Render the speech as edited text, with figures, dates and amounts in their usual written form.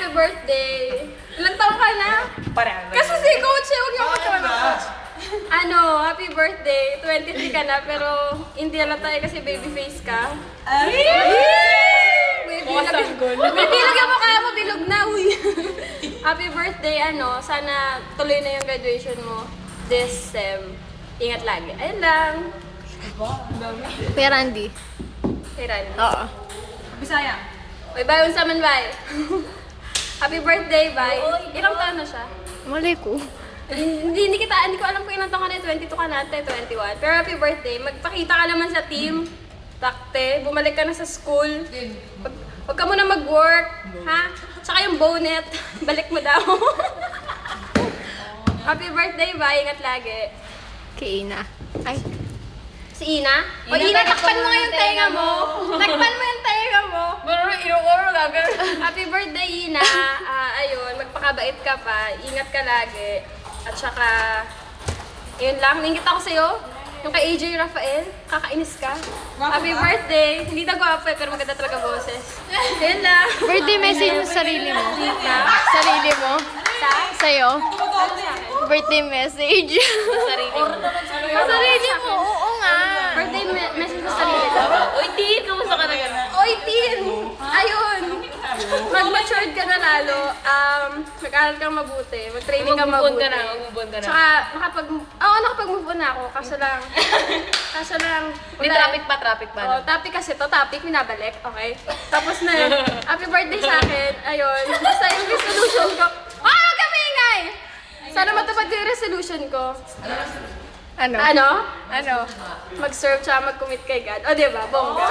happy birthday. Ilang taon ka na? Parang. Kasi si Coach, huwag niyo magkawa ng Coach. Happy birthday. 23 ka na, pero hindi halata kasi baby face ka. Bilog yung mukha mo, bilog na, uy. Happy birthday, sana tuloy na yung graduation mo this sem. Ingat lagi. Ayun lang. Kuya Randy. Kay Randy. Oo. Bisaya. Bye-bye, unsa man, bye. Happy birthday, bye. Ilang taon na siya? Malay ko. Hindi ko alam kung ilang taon ka na, 22 ka na, 21. Pero happy birthday, magpakita ka naman sa team. Takte, bumalik ka na sa school. Huwag ka muna mag-work, ha? Tsaka yung bonnet, balik mo daw. Happy birthday, bye. Ingat lagi. Kay Ina. Ay. Si Ina? O Ina, takpan mo nga yung tenga mo. Takpan mo yung tenga mo. Happy birthday, Ina. Ayun, magpakabait ka pa. Ingat ka lagi. At saka, yun lang. Ningit ako sa'yo. Yung kay AJ Rafael, kakainis ka. Happy birthday. Hindi na gwapo pero maganda talaga boses. Yun lang. Birthday message mo sa sarili mo. Sarili mo. Sa'yo. Birthday message. Sa sarili mo, oo nga. Birthday message sa sarili ko. Uy, Tin! Kamusta ka na gano'n? Oy, Tin! Ayun! Mag-matured ka na lalo. Mag-aral kang mabuti. Mag-training kang mabuti. Mag-move on ka na. Tsaka, nakapag-move on na ako. Kaso lang, May traffic pa. Oh, topic kasi to, topic, minabalik, okay? Tapos na yun, happy birthday sa akin, ayun. Basta yung resolution ko, wag kami ingay! Sana matupad yung resolution ko. Ano? Ano? Ano? Mag-serve tsaka mag-commit kay God. O, diba? Bongga.